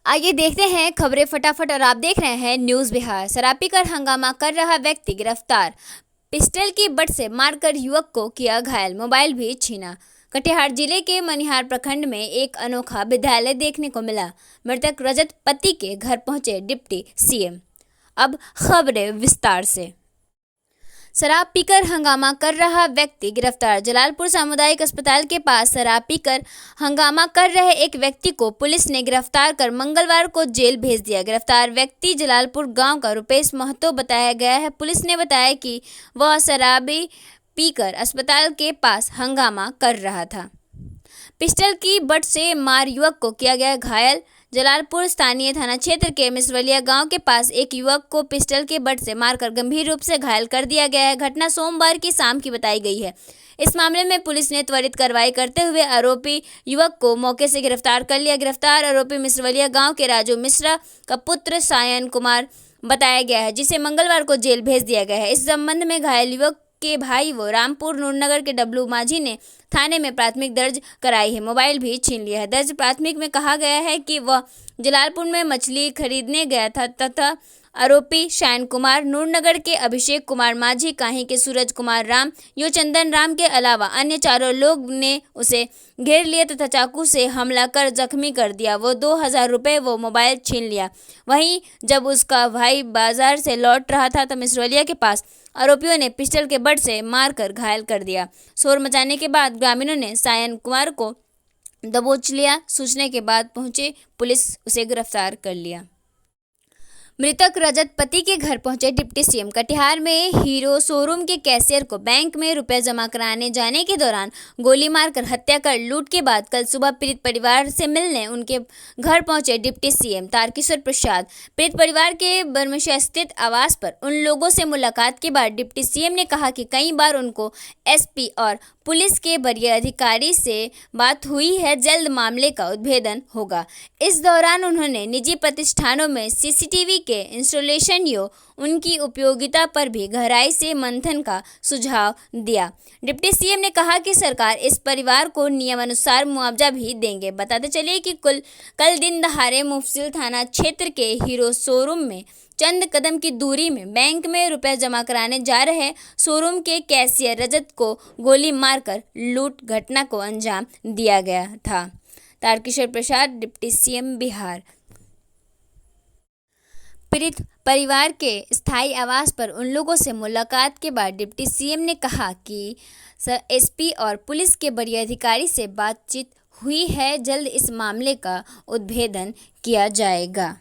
आइए देखते हैं खबरें फटाफट और आप देख रहे हैं न्यूज़ बिहार। शराब पीकर हंगामा कर रहा व्यक्ति गिरफ्तार। पिस्टल की बट से मारकर युवक को किया घायल, मोबाइल भी छीना। कटिहार जिले के मनिहार प्रखंड में एक अनोखा विद्यालय देखने को मिला। मृतक रजत पति के घर पहुंचे डिप्टी सीएम। अब खबरें विस्तार से। शराब पीकर हंगामा कर रहा व्यक्ति गिरफ्तार। जलालपुर सामुदायिक अस्पताल के पास शराब पीकर हंगामा कर रहे एक व्यक्ति को पुलिस ने गिरफ्तार कर मंगलवार को जेल भेज दिया। गिरफ्तार व्यक्ति जलालपुर गांव का रुपेश महतो बताया गया है। पुलिस ने बताया कि वह शराबी पीकर अस्पताल के पास हंगामा कर रहा था। पिस्टल की बट से मार युवक को किया गया घायल। जलालपुर स्थानीय थाना क्षेत्र के मिसरवलिया गांव के पास एक युवक को पिस्टल के बट से मारकर गंभीर रूप से घायल कर दिया गया है। घटना सोमवार की शाम की बताई गई है। इस मामले में पुलिस ने त्वरित कार्रवाई करते हुए आरोपी युवक को मौके से गिरफ्तार कर लिया। गिरफ्तार आरोपी मिसरवलिया गांव के राजू मिश्रा का पुत्र सायन कुमार बताया गया है, जिसे मंगलवार को जेल भेज दिया गया है। इस संबंध में घायल युवक के भाई वो रामपुर नूरनगर के डब्लू माझी ने थाने में प्राथमिक दर्ज कराई है। मोबाइल भी छीन लिया है। दर्ज प्राथमिक में कहा गया है कि वह जलालपुर में मछली खरीदने गया था तथा आरोपी शायन कुमार, नूरनगर के अभिषेक कुमार माझी, काहीं के सूरज कुमार राम, यो चंदन राम के अलावा अन्य चारों लोग ने उसे घेर लिया तथा चाकू से हमला कर जख्मी कर दिया। वो 2000 रुपये वो मोबाइल छीन लिया। वहीं जब उसका भाई बाजार से लौट रहा था तो मिसरवलिया के पास आरोपियों ने पिस्टल के बट से मारकर घायल कर दिया। शोर मचाने के बाद ग्रामीणों ने सायन कुमार को दबोच लिया। सूचना के बाद पहुंचे पुलिस उसे गिरफ्तार कर लिया। मृतक रजत पति के घर पहुंचे डिप्टी सीएम। कटिहार में हीरो शोरूम के कैशियर को बैंक में रुपए जमा कराने जाने के दौरान गोली मारकर हत्या कर लूट के बाद कल सुबह पीड़ित परिवार से मिलने उनके घर पहुंचे डिप्टी सीएम तारकिशोर प्रसाद। पीड़ित परिवार के बरमशिया स्थित आवास पर उन लोगों से मुलाकात के बाद डिप्टी सीएम ने कहा कि कई बार उनको एसपी और पुलिस के वरीय अधिकारी से बात हुई है, जल्द मामले का उद्भेदन होगा। इस दौरान उन्होंने निजी प्रतिष्ठानों में सीसीटीवी के इंस्टॉलेशन या उनकी उपयोगिता पर भी गहराई से मंथन का सुझाव दिया। डिप्टी सीएम ने कहा कि सरकार इस परिवार को नियमानुसार मुआवजा भी देंगे। बताते चलिए कि कल दिन दहाड़े मुफस्सिल थाना क्षेत्र के हीरो शोरूम में चंद कदम की दूरी में बैंक में रुपए जमा कराने जा रहे शोरूम के कैशियर रजत को गोली मारकर लूट घटना को अंजाम दिया गया था। Tarkishore Prasad, deputy CM Bihar. पीड़ित परिवार के स्थायी आवास पर उन लोगों से मुलाकात के बाद डिप्टी सीएम ने कहा कि एसपी और पुलिस के वरीय अधिकारी से बातचीत हुई है, जल्द इस मामले का उद्भेदन किया जाएगा।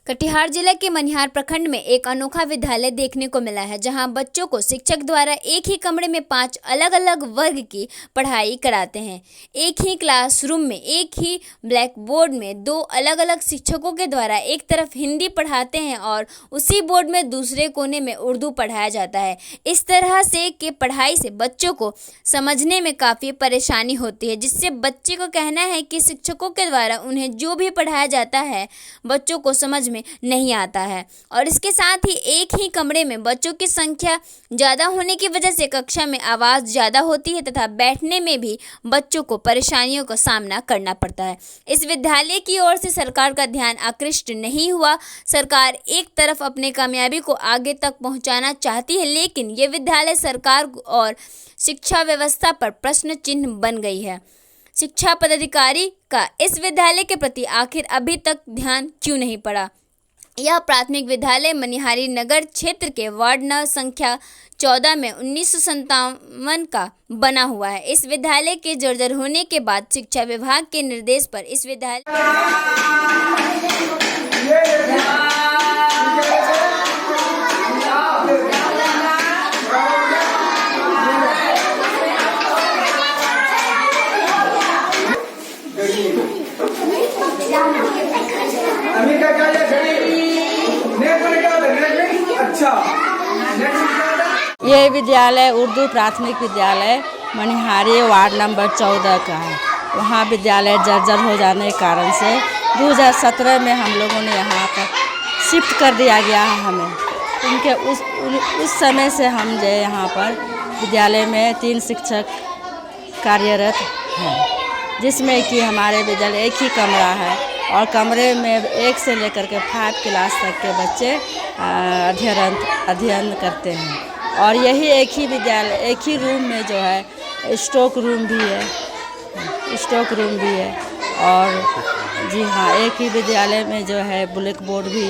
कटिहार जिले के मनिहार प्रखंड में एक अनोखा विद्यालय देखने को मिला है, जहां बच्चों को शिक्षक द्वारा एक ही कमरे में 5 अलग अलग वर्ग की पढ़ाई कराते हैं। एक ही क्लासरूम में एक ही ब्लैक बोर्ड में 2 अलग अलग शिक्षकों के द्वारा एक तरफ हिंदी पढ़ाते हैं और उसी बोर्ड में दूसरे कोने में उर्दू पढ़ाया जाता है। इस तरह से के पढ़ाई से बच्चों को समझने में काफ़ी परेशानी होती है, जिससे बच्चे को कहना है कि शिक्षकों के द्वारा उन्हें जो भी पढ़ाया जाता है बच्चों को समझ में नहीं आता है। और इसके साथ ही एक ही कमरे में बच्चों की संख्या ज़्यादा होने की वजह से कक्षा में आवाज़ ज़्यादा होती है तथा बैठने में भी बच्चों को परेशानियों का सामना करना पड़ता है। इस विद्यालय की ओर से सरकार का ध्यान आकृष्ट नहीं हुआ। सरकार एक तरफ अपने कामयाबी को आगे तक पहुंचाना चाहती है, लेकिन ये विद्यालय सरकार और शिक्षा व्यवस्था पर प्रश्न चिन्ह बन गई है। शिक्षा पदाधिकारी का इस विद्यालय के प्रति आखिर अभी तक ध्यान क्यों नहीं पड़ा। यह प्राथमिक विद्यालय मनिहारी नगर क्षेत्र के वार्ड नंबर संख्या 14 में 1957 का बना हुआ है। इस विद्यालय के जर्जर होने के बाद शिक्षा विभाग के निर्देश पर इस विद्यालय ये विद्यालय उर्दू प्राथमिक विद्यालय मनिहारी वार्ड नंबर 14 का है। वहाँ विद्यालय जर्जर हो जाने के कारण से 2017 में हम लोगों ने यहाँ पर शिफ्ट कर दिया गया है हमें। उनके उस समय से हम जो यहाँ पर विद्यालय में 3 शिक्षक कार्यरत हैं। जिसमें कि हमारे विद्यालय एक ही कमरा है और कमरे में 1 से लेकर के 5 क्लास तक के बच्चे अध्ययन करते हैं। और यही एक ही विद्यालय, एक ही रूम में जो है स्टॉक रूम भी है और जी हाँ, एक ही विद्यालय में जो है ब्लैक बोर्ड भी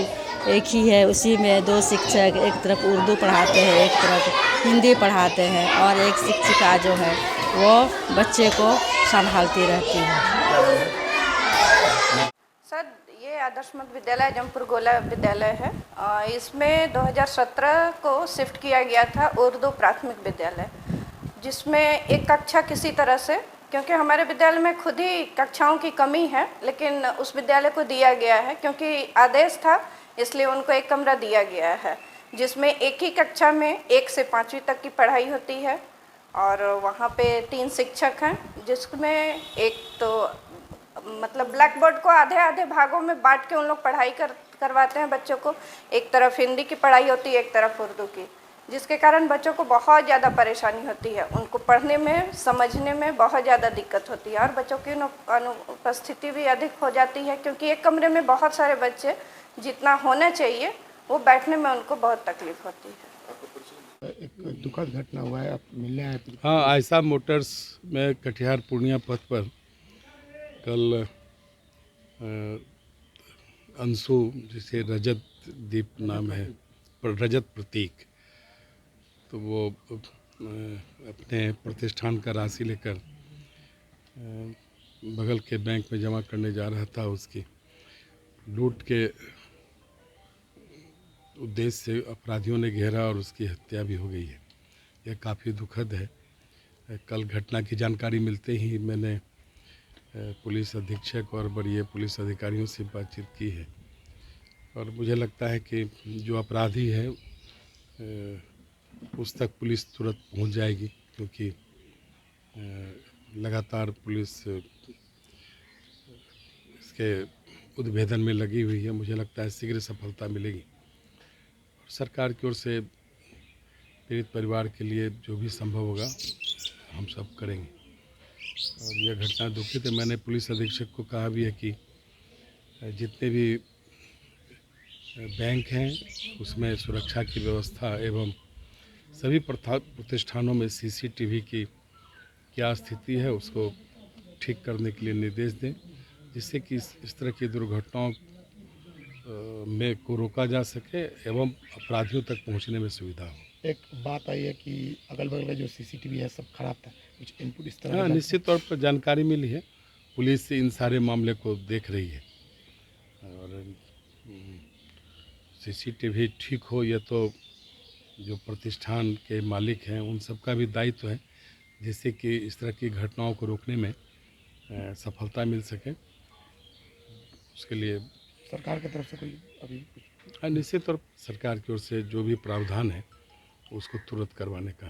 एक ही है। उसी में 2 शिक्षक, एक तरफ उर्दू पढ़ाते हैं, एक तरफ हिंदी पढ़ाते हैं और एक शिक्षिका जो है वो बच्चे को संभालती रहती है। सर, ये आदर्श मध्य विद्यालय जमपुर गोला विद्यालय है। इसमें 2017 को शिफ्ट किया गया था उर्दू प्राथमिक विद्यालय, जिसमें एक कक्षा किसी तरह से, क्योंकि हमारे विद्यालय में खुद ही कक्षाओं की कमी है, लेकिन उस विद्यालय को दिया गया है क्योंकि आदेश था, इसलिए उनको एक कमरा दिया गया है जिसमें एक ही कक्षा में 1 से 5वीं तक की पढ़ाई होती है। और वहाँ पे 3 शिक्षक हैं, जिसमें एक तो मतलब ब्लैक बोर्ड को आधे आधे भागों में बांट के उन लोग पढ़ाई करवाते हैं बच्चों को। एक तरफ हिंदी की पढ़ाई होती है, एक तरफ उर्दू की, जिसके कारण बच्चों को बहुत ज़्यादा परेशानी होती है। उनको पढ़ने में, समझने में बहुत ज़्यादा दिक्कत होती है और बच्चों की अनुपस्थिति भी अधिक हो जाती है, क्योंकि एक कमरे में बहुत सारे बच्चे जितना होना चाहिए वो बैठने में उनको बहुत तकलीफ होती है। एक दुखद घटना हुआ है, आप मिलने आए थे? हाँ, आयशा मोटर्स में कटिहार पूर्णिया पथ पर कल अंशु, जिसे रजत दीप नाम है, रजत प्रतीक, तो वो अपने प्रतिष्ठान का राशि लेकर बगल के बैंक में जमा करने जा रहा था। उसकी लूट के उद्देश्य से अपराधियों ने घेरा और उसकी हत्या भी हो गई है। यह काफ़ी दुखद है। कल घटना की जानकारी मिलते ही मैंने पुलिस अधीक्षक और वरीय पुलिस अधिकारियों से बातचीत की है और मुझे लगता है कि जो अपराधी है उस तक पुलिस तुरंत पहुंच जाएगी, क्योंकि लगातार पुलिस इसके उद्भेदन में लगी हुई है। मुझे लगता है शीघ्र सफलता मिलेगी और सरकार की ओर से पीड़ित परिवार के लिए जो भी संभव होगा हम सब करेंगे। और यह घटना दुखित है। मैंने पुलिस अधीक्षक को कहा भी है कि जितने भी बैंक हैं उसमें सुरक्षा की व्यवस्था एवं सभी प्रतिष्ठानों में CCTV की क्या स्थिति है उसको ठीक करने के लिए निर्देश दें, जिससे कि इस तरह की दुर्घटनाओं में को रोका जा सके एवं अपराधियों तक पहुंचने में सुविधा हो। एक बात आई है कि अगल बगल का जो CCTV है सब खराब था, कुछ इनपुट इस तरह? हाँ, निश्चित तौर पर जानकारी मिली है। पुलिस इन सारे मामले को देख रही है और CCTV ठीक हो, यह तो जो प्रतिष्ठान के मालिक हैं उन सब का भी दायित्व है, जिससे कि इस तरह की घटनाओं को रोकने में सफलता मिल सके। उसके लिए सरकार की तरफ से कोई अभी कुछ? हाँ, निश्चित तौर पर सरकार की ओर से जो भी प्रावधान है उसको तुरंत करवाने का।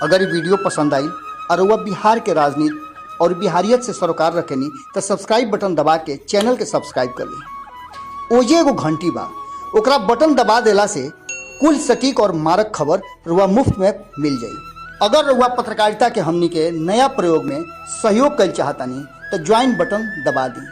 अगर ये वीडियो पसंद आई और वह बिहार के राजनीति और बिहारियत से सरोकार रखेनी तो सब्सक्राइब बटन दबा के चैनल के सब्सक्राइब कर ली। ओजे एगो घंटी बा, ओकरा बटन दबा देला से कुल सटीक और मारक खबर रुआ मुफ्त में मिल जाई। अगर रुआ पत्रकारिता के हमनी के नया प्रयोग में सहयोग कर चाहतानी तो ज्वाइन बटन दबा दी।